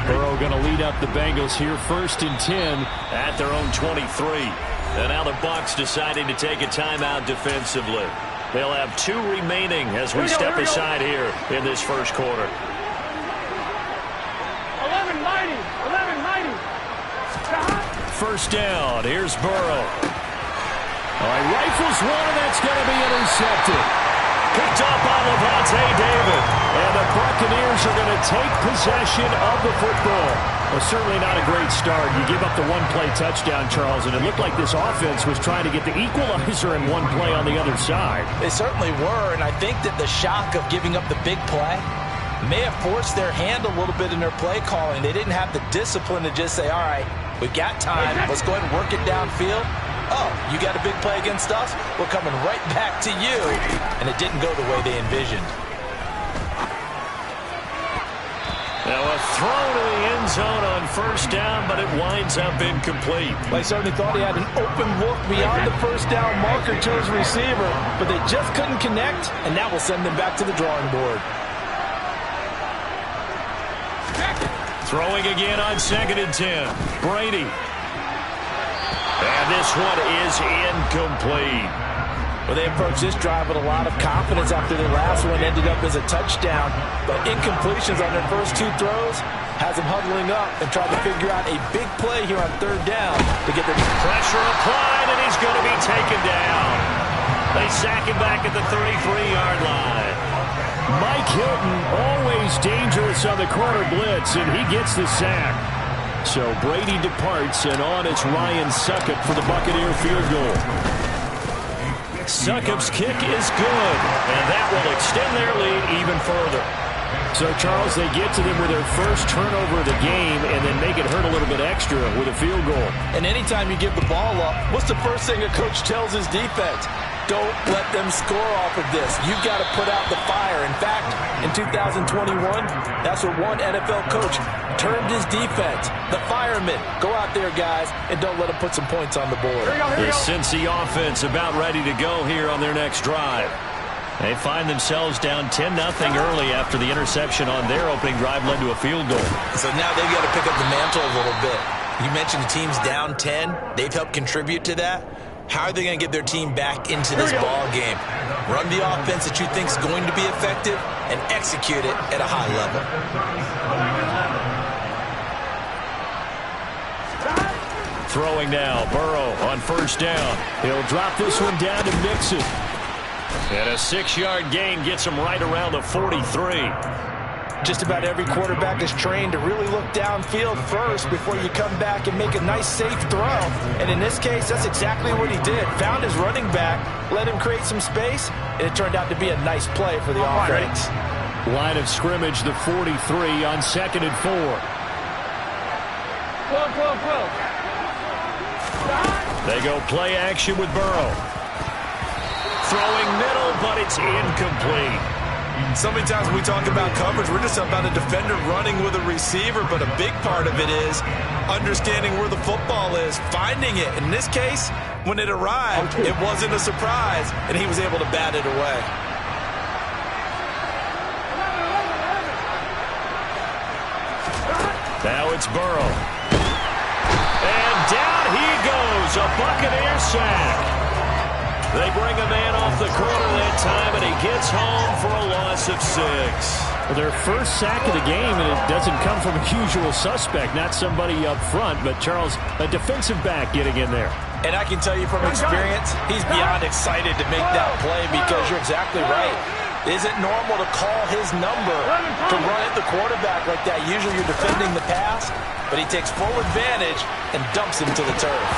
Burrow going to lead up the Bengals here, 1st and 10 at their own 23. And now the Bucs deciding to take a timeout defensively. They'll have 2 remaining as we step aside here in this first quarter. 11-90. 11-90. First down. Here's Burrow. All right, rifles one, and that's going to be intercepted. Picked up by Levante David. And the Buccaneers are going to take possession of the football. Well, certainly not a great start. You give up the one-play touchdown, Charles, and it looked like this offense was trying to get the equalizer in one play on the other side. They certainly were, and I think that the shock of giving up the big play may have forced their hand a little bit in their play calling. They didn't have the discipline to just say, all right, we've got time. Let's go ahead and work it downfield. Oh, you got a big play against us? We're coming right back to you. And it didn't go the way they envisioned. Now a throw to the end zone on first down, but it winds up incomplete. They certainly thought he had an open look beyond the first down marker to his receiver, but they just couldn't connect, and that will send them back to the drawing board. Throwing again on 2nd and 10. Brady. And this one is incomplete. Well, they approached this drive with a lot of confidence after their last one ended up as a touchdown. But incompletions on their first 2 throws has them huddling up and trying to figure out a big play here on 3rd down to get the pressure applied, and he's going to be taken down. They sack him back at the 33-yard line. Mike Hilton, always dangerous on the corner blitz, and he gets the sack. So Brady departs, and on it's Ryan Succop for the Buccaneer field goal. Succop's kick is good, and that will extend their lead even further. So, Charles, they get to them with their first turnover of the game and then make it hurt a little bit extra with a field goal. And anytime you give the ball up, what's the first thing a coach tells his defense? Don't let them score off of this. You've got to put out the fire. In fact, in 2021, that's what one NFL coach termed his defense. The firemen. Go out there, guys, and don't let them put some points on the board. The Cincy offense about ready to go here on their next drive. They find themselves down 10-0 early after the interception on their opening drive led to a field goal. So now they've got to pick up the mantle a little bit. You mentioned the team's down 10. They've helped contribute to that. How are they going to get their team back into this ball game? Run the offense that you think is going to be effective and execute it at a high level. Throwing now, Burrow on first down. He'll drop this one down to Mixon. And a 6-yard gain gets him right around the 43. Just about every quarterback is trained to really look downfield first before you come back and make a nice, safe throw. And in this case, that's exactly what he did. Found his running back, let him create some space, and it turned out to be a nice play for the offense. Line of scrimmage, the 43 on 2nd and 4. They go play action with Burrow. Throwing middle, but it's incomplete. So many times when we talk about coverage, we're just about a defender running with a receiver, but a big part of it is understanding where the football is, finding it. In this case, when it arrived, it wasn't a surprise, and he was able to bat it away. Now it's Burrow. And down he goes, a Buccaneer sack. They bring a man off the corner that time, and he gets home for a loss of 6. Well, their first sack of the game, and it doesn't come from a usual suspect, not somebody up front, but Charles, a defensive back getting in there. And I can tell you from experience, he's beyond excited to make that play because you're exactly right. Is it normal to call his number to run at the quarterback like that? Usually you're defending the pass, but he takes full advantage and dumps him to the turf.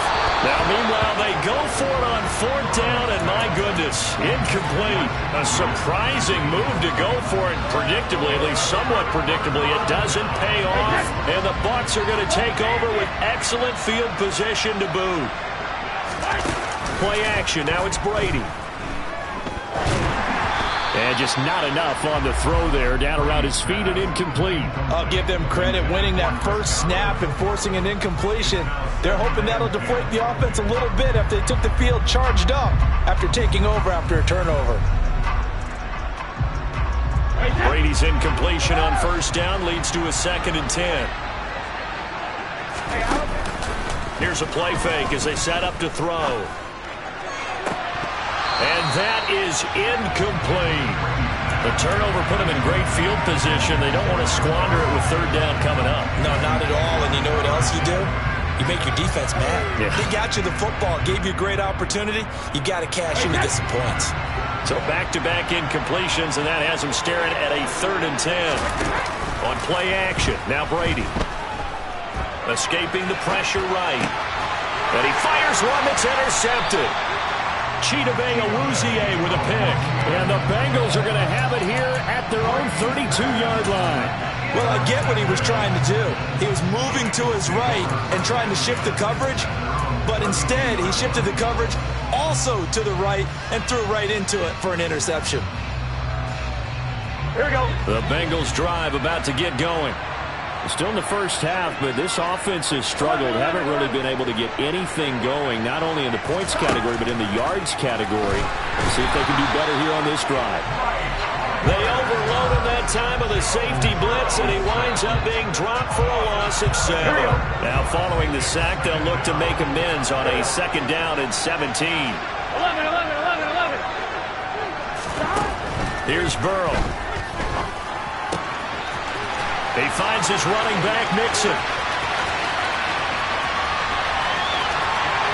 Now, meanwhile, they go for it on 4th down, and my goodness, incomplete. A surprising move to go for it predictably, at least somewhat predictably. It doesn't pay off, and the Bucs are going to take over with excellent field position to boot. Play action. Now it's Brady. And just not enough on the throw there. Down around his feet and incomplete. I'll give them credit winning that first snap and forcing an incompletion. They're hoping that'll deflate the offense a little bit after they took the field charged up after taking over after a turnover. Brady's incompletion on first down leads to a 2nd and 10. Here's a play fake as they set up to throw. And that is incomplete. The turnover put them in great field position. They don't want to squander it with third down coming up. No, not at all. And you know what else you do? You make your defense mad. Yeah. They got you the football, gave you a great opportunity. You got to cash in to get some points. So back-to-back incompletions, and that has them staring at a 3rd and 10. On play action, now Brady. Escaping the pressure right. And he fires one that's intercepted. Chidobe Awuzie with a pick. And the Bengals are going to have it here at their own 32-yard line. Well, I get what he was trying to do. He was moving to his right and trying to shift the coverage, but instead he shifted the coverage also to the right and threw right into it for an interception. Here we go. The Bengals drive about to get going. Still in the first half, but this offense has struggled. Haven't really been able to get anything going, not only in the points category, but in the yards category. We'll see if they can do better here on this drive. They overload him that time with a safety blitz, and he winds up being dropped for a loss of 7. Now following the sack, they'll look to make amends on a 2nd down and 17. 11. Here's Burrow. He finds his running back, Mixon.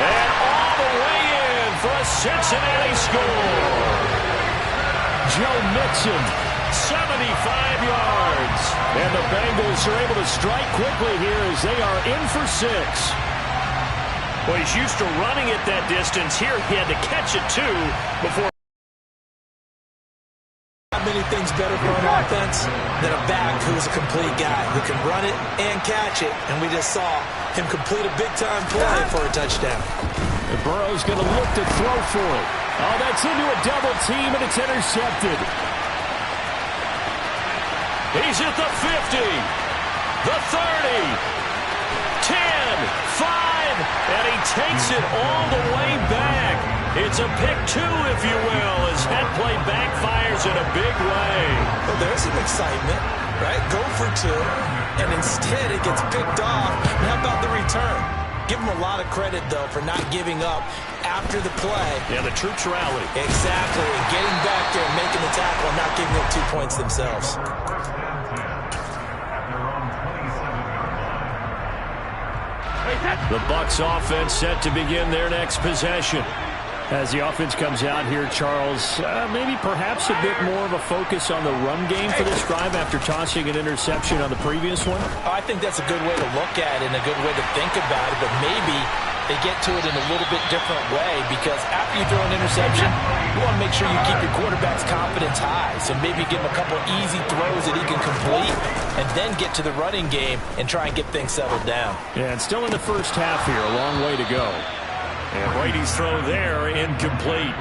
And all the way in for a Cincinnati score. Joe Mixon, 75 yards. And the Bengals are able to strike quickly here as they are in for 6. Well, he's used to running it that distance. Here he had to catch it, too, before. Not many things better for an offense than a back who's a complete guy who can run it and catch it. And we just saw him complete a big-time play for a touchdown. And Burrow's going to look to throw for it. Oh, that's into a double team, and it's intercepted. He's at the 50, the 30, 10, 5, and he takes it all the way back. It's a pick 2, if you will, as that play backfires in a big way. Well, there's some excitement, right? Go for 2, and instead it gets picked off. And how about the return? Give him a lot of credit, though, for not giving up after the play. Yeah, the troops rally. Exactly. Getting back there and making the tackle and not giving up 2 points themselves. The Bucs offense set to begin their next possession. As the offense comes out here, Charles, maybe perhaps a bit more of a focus on the run game for this drive after tossing an interception on the previous one? I think that's a good way to look at it and a good way to think about it, but maybe they get to it in a little bit different way, because after you throw an interception, you want to make sure you keep your quarterback's confidence high. So maybe give him a couple easy throws that he can complete and then get to the running game and try and get things settled down. Yeah, and still in the first half here, a long way to go. And Brady's throw there, incomplete.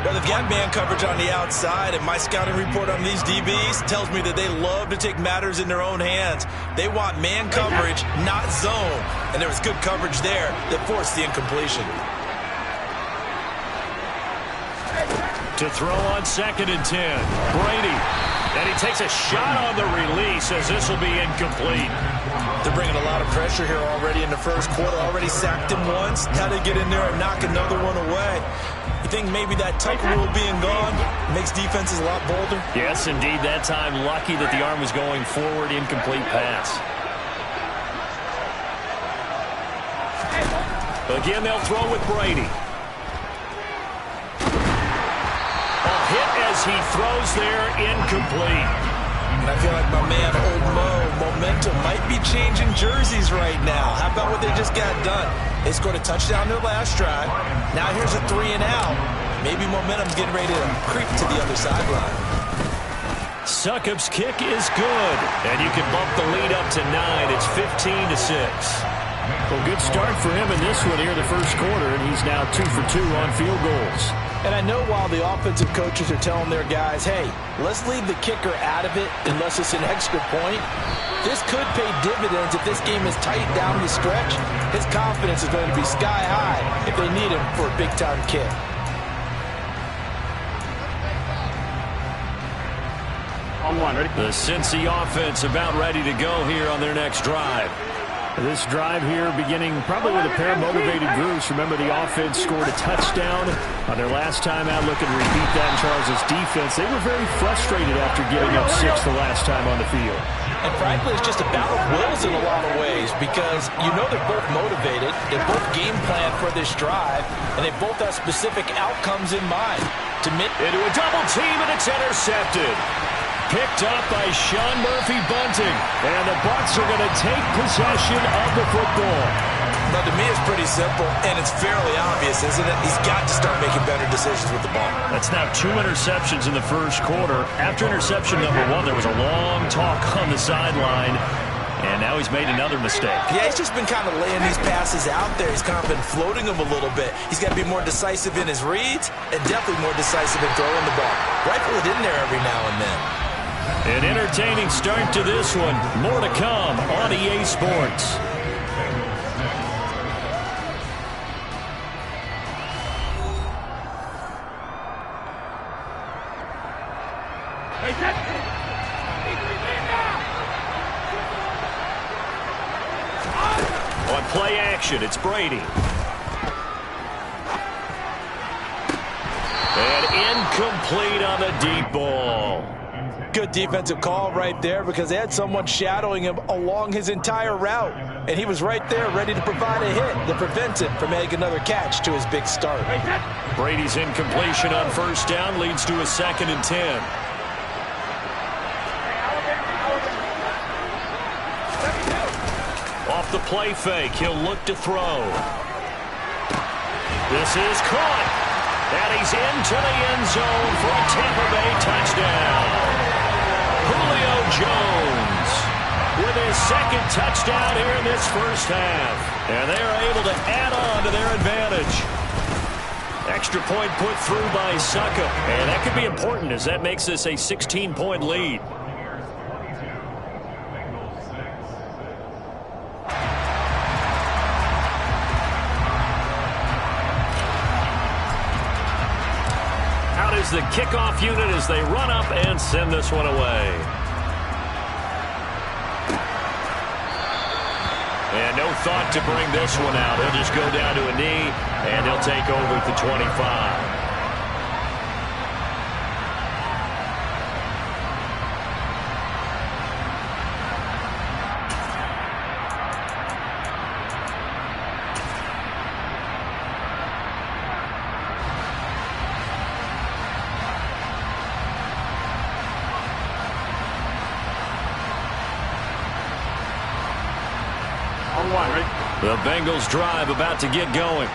Well, they've got man coverage on the outside, and my scouting report on these DBs tells me that they love to take matters in their own hands. They want man coverage, not zone. And there was good coverage there that forced the incompletion. To throw on 2nd and 10, Brady. And he takes a shot on the release as this will be incomplete. They're bringing a lot of pressure here already in the first quarter. Already sacked him once. Now they get in there and knock another one away. You think maybe that tuck rule being gone makes defenses a lot bolder? Yes, indeed. That time, lucky that the arm was going forward. Incomplete pass. Again, they'll throw with Brady. A hit as he throws there, incomplete. And I feel like my man, Old Mo, momentum might be changing jerseys right now. How about what they just got done? They scored a touchdown their last drive. Now here's a 3 and out. Maybe momentum's getting ready to creep to the other sideline. Succop's kick is good, and you can bump the lead up to 9. It's 15-6. Well, good start for him in this one here in the first quarter, and he's now 2 for 2 on field goals. And I know while the offensive coaches are telling their guys, hey, let's leave the kicker out of it unless it's an extra point, this could pay dividends if this game is tight down the stretch. His confidence is going to be sky high if they need him for a big-time kick. On 1, ready? The Cincy offense about ready to go here on their next drive. This drive here beginning probably with a pair of motivated groups. Remember, the offense scored a touchdown on their last time out. Looking to repeat that in Charles' defense. They were very frustrated after giving up 6 the last time on the field. And frankly, it's just a battle of wills in a lot of ways because you know they're both motivated. They both game plan for this drive, and they both have specific outcomes in mind. Into a double team, and it's intercepted. Picked up by Sean Murphy Bunting. And the Bucs are going to take possession of the football. But to me, it's pretty simple, and it's fairly obvious, isn't it? He's got to start making better decisions with the ball. That's now 2 interceptions in the first quarter. After interception number 1, there was a long talk on the sideline. And now he's made another mistake. Yeah, he's just been kind of laying these passes out there. He's kind of been floating them a little bit. He's got to be more decisive in his reads and definitely more decisive in throwing the ball. Rifle it in there every now and then. An entertaining start to this one. More to come on EA Sports. On play action, it's Brady. And incomplete on the deep ball. Good defensive call right there because they had someone shadowing him along his entire route. And he was right there ready to provide a hit that prevents him from making another catch to his big start. Brady's incompletion on first down leads to a 2nd and 10. Off the play fake, he'll look to throw. This is caught. And he's into the end zone for a Tampa Bay touchdown. Julio Jones with his 2nd touchdown here in this first half. And they're able to add on to their advantage. Extra point put through by Succa. And that could be important as that makes this a 16-point lead. The kickoff unit as they run up and send this one away. And no thought to bring this one out. He'll just go down to a knee, and he'll take over at the 25. The Bengals drive about to get going.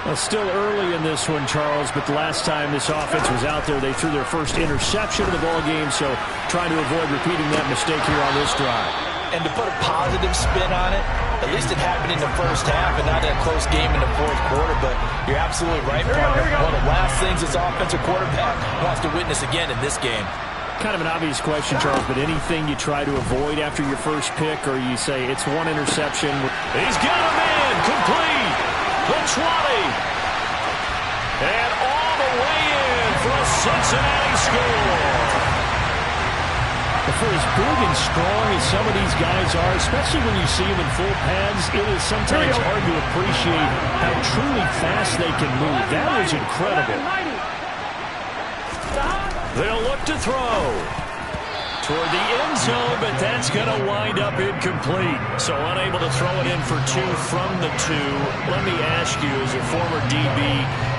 Well, still early in this one, Charles, but the last time this offense was out there, they threw their first interception of the ball game, so trying to avoid repeating that mistake here on this drive. And to put a positive spin on it, at least it happened in the first half and not in a close game in the fourth quarter, but you're absolutely right, partner. One of the last things this offensive quarterback wants to witness again in this game. Kind of an obvious question, Charles, but anything you try to avoid after your first pick, or you say it's one interception? He's got a man, complete, the 20. And all the way in for a Cincinnati score. For as big and strong as some of these guys are, especially when you see them in full pads, it is sometimes hard to appreciate how truly fast they can move. That was incredible. They'll look to throw toward the end zone, but that's going to wind up incomplete. So unable to throw it in for 2 from the 2. Let me ask you, as a former DB,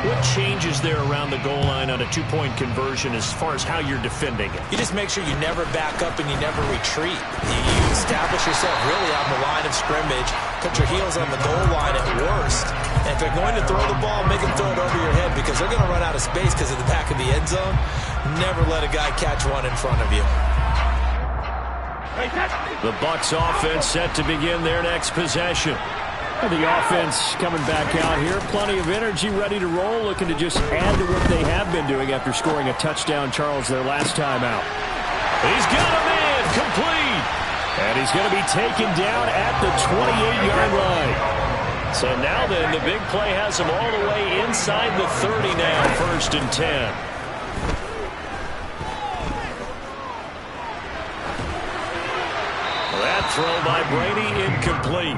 what changes there around the goal line on a 2-point conversion as far as how you're defending it? You just make sure you never back up and you never retreat. You establish yourself really on the line of scrimmage, put your heels on the goal line at worst. And if they're going to throw the ball, make them throw it over your head because they're going to run out of space because of the back of the end zone. Never let a guy catch one in front of you. The Bucs offense set to begin their next possession. And the offense coming back out here. Plenty of energy, ready to roll, looking to just add to what they have been doing after scoring a touchdown, Charles, their last time out. He's got a man, complete. And he's going to be taken down at the 28-yard line. So now then, the big play has him all the way inside the 30 now, 1st and 10. That throw by Brady incomplete.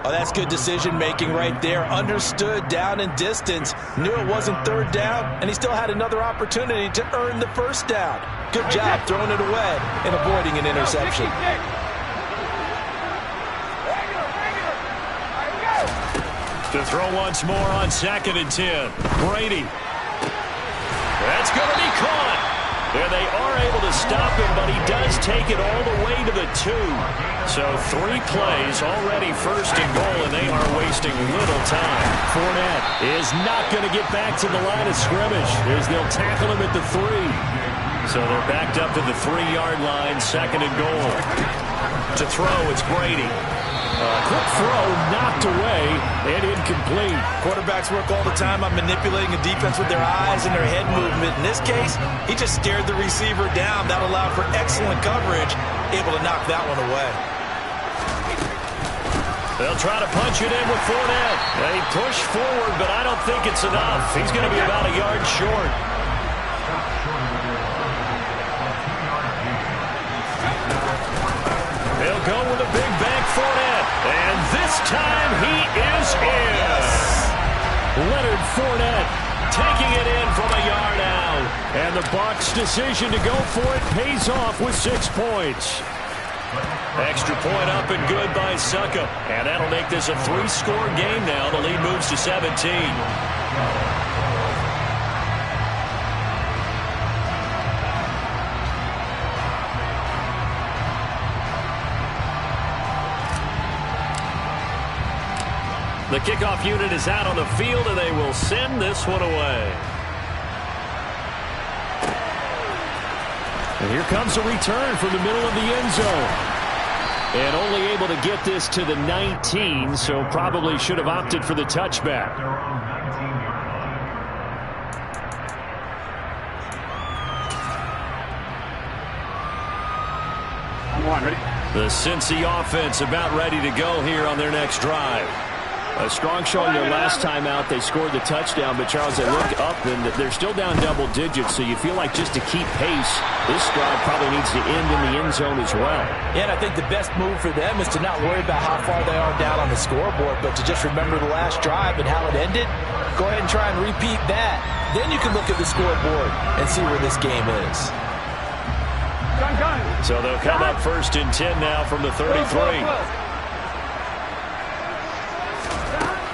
Oh, that's good decision-making right there. Understood down and distance. Knew it wasn't third down, and he still had another opportunity to earn the first down. Good job throwing it away and avoiding an interception. To throw once more on 2nd and 10. Brady. That's going to be caught. And they are able to stop him, but he does take it all the way to the 2. So 3 plays, already 1st and goal, and they are wasting little time. Fournette is not going to get back to the line of scrimmage as they'll tackle him at the 3. So they're backed up to the 3-yard line, 2nd and goal. To throw, it's Brady. Quick throw, knocked away, and incomplete. Quarterbacks work all the time on manipulating a defense with their eyes and their head movement. In this case, he just stared the receiver down. That allowed for excellent coverage, able to knock that one away. They'll try to punch it in with Fournette. They push forward, but I don't think it's enough. He's going to be about a yard short. They'll go with a big bank Fournette. And this time he is in. Leonard Fournette taking it in from a yard out. And the Bucs' decision to go for it pays off with 6 points. Extra point up and good by Suckup. And that'll make this a 3-score game now. The lead moves to 17. The kickoff unit is out on the field, and they will send this one away. And here comes a return from the middle of the end zone. And only able to get this to the 19, so probably should have opted for the touchback. The Cincy offense about ready to go here on their next drive. A strong showing their last time out. They scored the touchdown, but Charles, they look up and they're still down double digits, so you feel like just to keep pace, this drive probably needs to end in the end zone as well. Yeah, and I think the best move for them is to not worry about how far they are down on the scoreboard, but to just remember the last drive and how it ended. Go ahead and try and repeat that. Then you can look at the scoreboard and see where this game is. So they'll come up 1st and 10 now from the 33.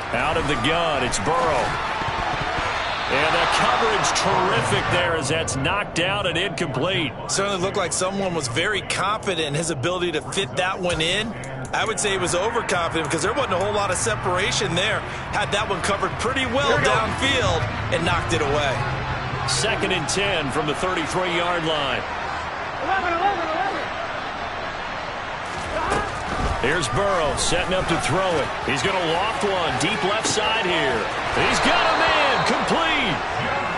Out of the gun, it's Burrow. And the coverage terrific there as that's knocked down and incomplete. Certainly looked like someone was very confident in his ability to fit that one in. I would say he was overconfident because there wasn't a whole lot of separation there. Had that one covered pretty well downfield and knocked it away. 2nd and 10 from the 33-yard line. 11. Here's Burrow setting up to throw it. He's going to loft one deep left side here. He's got a man complete.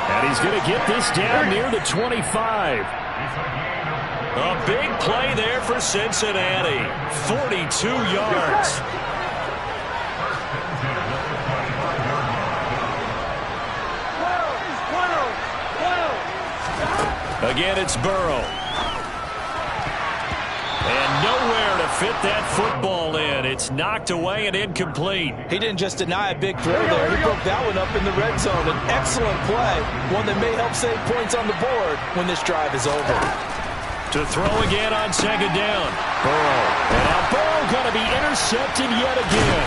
And he's going to get this down near the 25. A big play there for Cincinnati. 42 yards. Again, it's Burrow. And nowhere to fit that football in. It's knocked away and incomplete. He didn't just deny a big throw there. He broke that one up in the red zone. An excellent play. One that may help save points on the board when this drive is over. To throw again on 2nd down. Burrow. And now Burrow going to be intercepted yet again.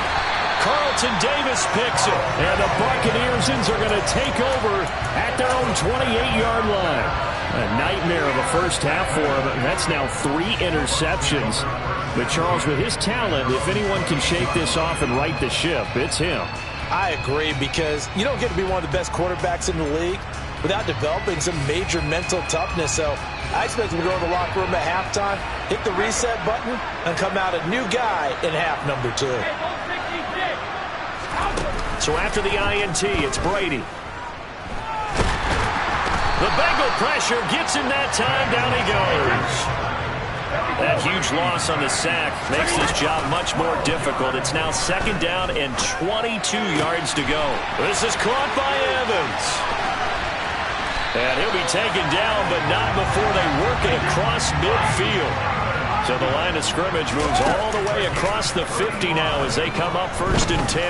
Carlton Davis picks it. And the Buccaneers are going to take over at their own 28-yard line. A nightmare of a first half for him. That's now 3 interceptions. But Charles, with his talent, if anyone can shake this off and right the ship, it's him. I agree, because you don't get to be one of the best quarterbacks in the league without developing some major mental toughness. So I expect him to go in the locker room at halftime, hit the reset button, and come out a new guy in half number 2. So after the INT, it's Brady. The Bengal pressure gets him that time. Down he goes. That huge loss on the sack makes this job much more difficult. It's now 2nd down and 22 yards to go. This is caught by Evans. And he'll be taken down, but not before they work it across midfield. So the line of scrimmage moves all the way across the 50 now as they come up 1st and 10.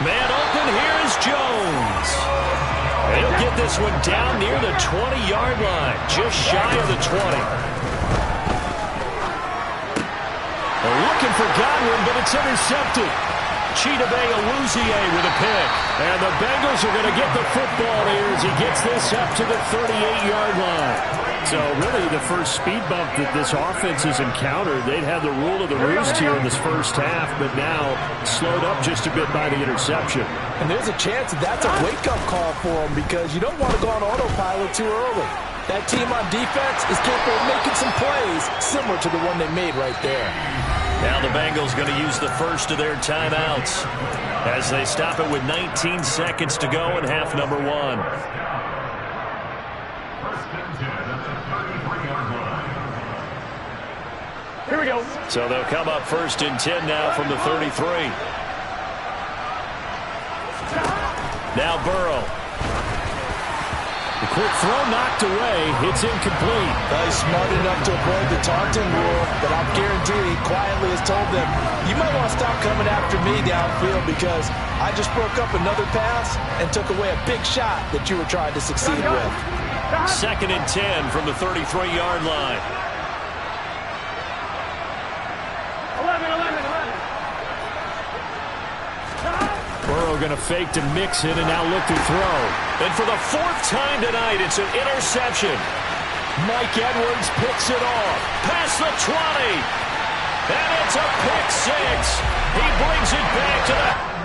Man open, here is Jones. He'll get this one down near the 20-yard line, just shy of the 20. They're looking for Godwin, but it's intercepted. Chidobe Awuzie with a pick. And the Bengals are going to get the football here as he gets this up to the 38-yard line. So really the first speed bump that this offense has encountered, they'd had the rule of the roost here in this first half, but now slowed up just a bit by the interception. And there's a chance that that's a wake-up call for them because you don't want to go on autopilot too early. That team on defense is capable of making some plays similar to the one they made right there. Now the Bengals going to use the first of their timeouts as they stop it with 19 seconds to go in half number 1. Here we go. So they'll come up 1st and 10 now from the 33. Now Burrow. The quick throw knocked away. It's incomplete. He's smart enough to avoid the taunting rule, but I'm guaranteed he quietly has told them, you might want to stop coming after me downfield because I just broke up another pass and took away a big shot that you were trying to succeed with. 2nd and 10 from the 33-yard line. 11. Burrow going to fake to mix it and now look to throw. And for the 4th time tonight, it's an interception. Mike Edwards picks it off. Past the 20. And it's a pick 6. He brings it back to the